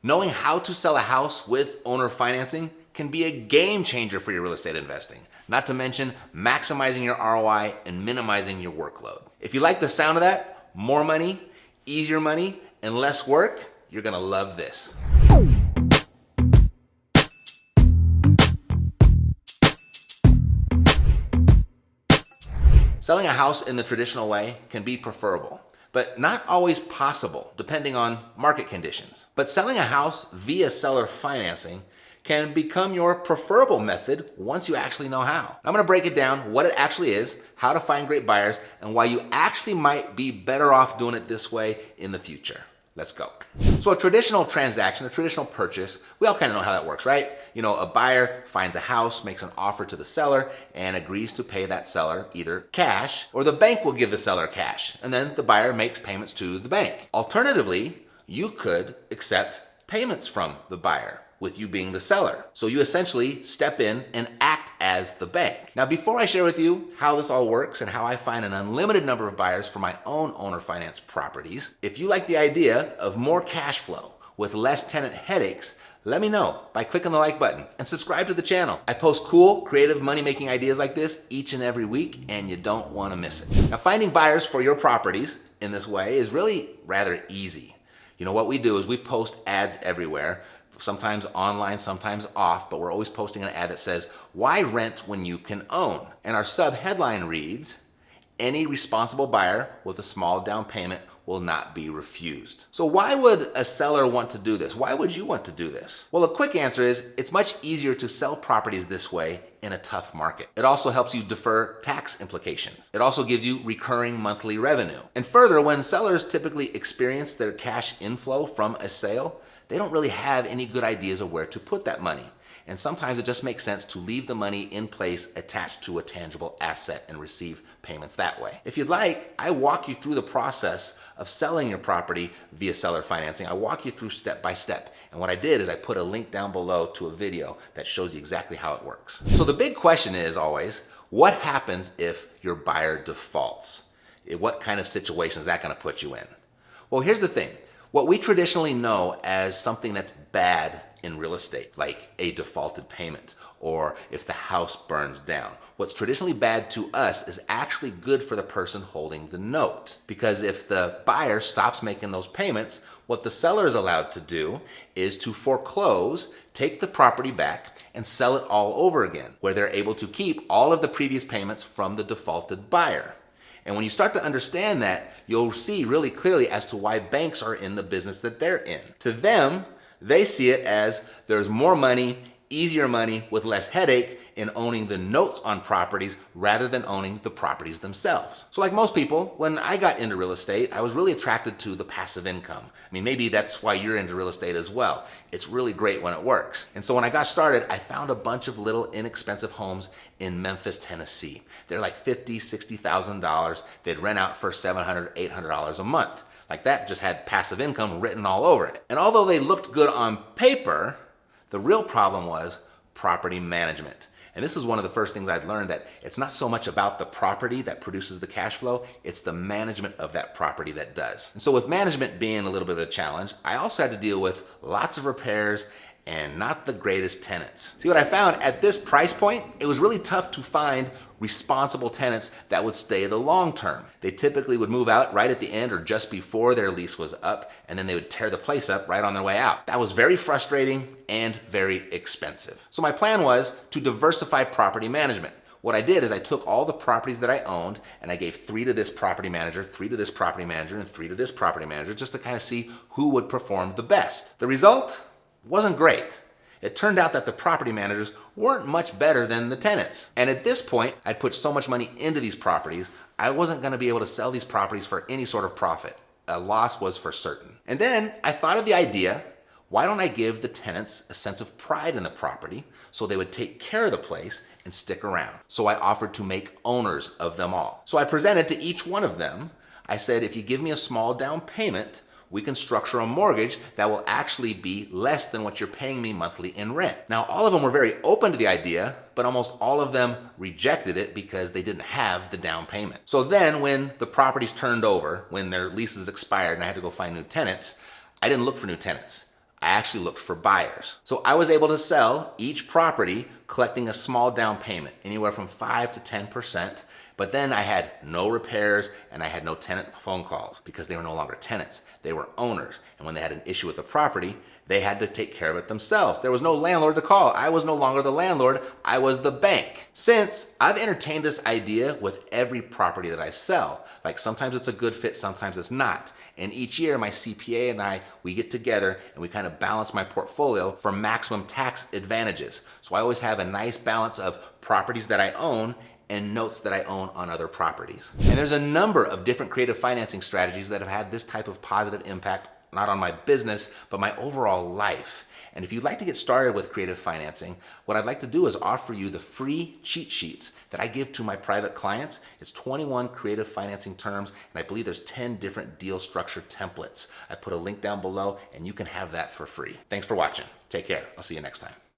Knowing how to sell a house with owner financing can be a game changer for your real estate investing, not to mention maximizing your ROI and minimizing your workload. If you like the sound of that, more money, easier money, and less work, you're gonna love this. Selling a house in the traditional way can be preferable, but not always possible depending on market conditions. But selling a house via seller financing can become your preferable method once you actually know how. I'm gonna break it down, what it actually is, how to find great buyers, and why you actually might be better off doing it this way in the future. Let's go. So a traditional transaction, a traditional purchase, we all kind of know how that works, right? You know, a buyer finds a house, makes an offer to the seller, and agrees to pay that seller either cash or the bank will give the seller cash. And then the buyer makes payments to the bank. Alternatively, you could accept payments from the buyer, with you being the seller. So you essentially step in and act as the bank. Now, before I share with you how this all works and how I find an unlimited number of buyers for my own owner finance properties, if you like the idea of more cash flow with less tenant headaches, let me know by clicking the like button and subscribe to the channel. I post cool, creative money-making ideas like this each and every week, and you don't want to miss it. Now, finding buyers for your properties in this way is really rather easy. You know, what we do is we post ads everywhere, sometimes online, sometimes off, but we're always posting an ad that says, "Why rent when you can own?" And our sub-headline reads, "Any responsible buyer with a small down payment will not be refused." So why would a seller want to do this? Why would you want to do this? Well, a quick answer is it's much easier to sell properties this way in a tough market. It also helps you defer tax implications. It also gives you recurring monthly revenue. And further, when sellers typically experience their cash inflow from a sale, they don't really have any good ideas of where to put that money. And sometimes it just makes sense to leave the money in place attached to a tangible asset and receive payments that way. If you'd like, I walk you through the process of selling your property via seller financing. I walk you through step by step. And what I did is I put a link down below to a video that shows you exactly how it works. So the big question is always, what happens if your buyer defaults? What kind of situation is that gonna put you in? Well, here's the thing. What we traditionally know as something that's bad in real estate, like a defaulted payment, or if the house burns down, what's traditionally bad to us is actually good for the person holding the note. Because if the buyer stops making those payments, what the seller is allowed to do is to foreclose, take the property back, and sell it all over again, where they're able to keep all of the previous payments from the defaulted buyer. And when you start to understand that, you'll see really clearly as to why banks are in the business that they're in. To them, they see it as there's more money, easier money with less headache in owning the notes on properties rather than owning the properties themselves. So like most people, when I got into real estate, I was really attracted to the passive income. I mean, maybe that's why you're into real estate as well. It's really great when it works. And so when I got started, I found a bunch of little inexpensive homes in Memphis, Tennessee. They're like $50,000, $60,000. They'd rent out for $700, $800 a month. Like that just had passive income written all over it. And although they looked good on paper, the real problem was property management. And this is one of the first things I'd learned, that it's not so much about the property that produces the cash flow, it's the management of that property that does. And so with management being a little bit of a challenge, I also had to deal with lots of repairs and not the greatest tenants. See, what I found at this price point, it was really tough to find responsible tenants that would stay the long term. They typically would move out right at the end or just before their lease was up, and then they would tear the place up right on their way out. That was very frustrating and very expensive. So my plan was to diversify property management. What I did is I took all the properties that I owned and I gave 3 to this property manager, 3 to this property manager, and 3 to this property manager, just to kind of see who would perform the best. The result wasn't great. It turned out that the property managers weren't much better than the tenants. And at this point, I'd put so much money into these properties, I wasn't gonna be able to sell these properties for any sort of profit. A loss was for certain. And then I thought of the idea, why don't I give the tenants a sense of pride in the property so they would take care of the place and stick around? So I offered to make owners of them all. So I presented to each one of them, I said, if you give me a small down payment, we can structure a mortgage that will actually be less than what you're paying me monthly in rent. Now, all of them were very open to the idea, but almost all of them rejected it because they didn't have the down payment. So then when the properties turned over, when their leases expired and I had to go find new tenants, I didn't look for new tenants. I actually looked for buyers. So I was able to sell each property collecting a small down payment, anywhere from 5 to 10%. But then I had no repairs and I had no tenant phone calls because they were no longer tenants. They were owners. And when they had an issue with the property, they had to take care of it themselves. There was no landlord to call. I was no longer the landlord. I was the bank. Since I've entertained this idea with every property that I sell, like sometimes it's a good fit, sometimes it's not. And each year my CPA and I, we get together and we kind of balance my portfolio for maximum tax advantages. So I always have a nice balance of properties that I own and notes that I own on other properties. And there's a number of different creative financing strategies that have had this type of positive impact, not on my business, but my overall life. And if you'd like to get started with creative financing, what I'd like to do is offer you the free cheat sheets that I give to my private clients. It's 21 creative financing terms, and I believe there's 10 different deal structure templates. I put a link down below, and you can have that for free. Thanks for watching. Take care. I'll see you next time.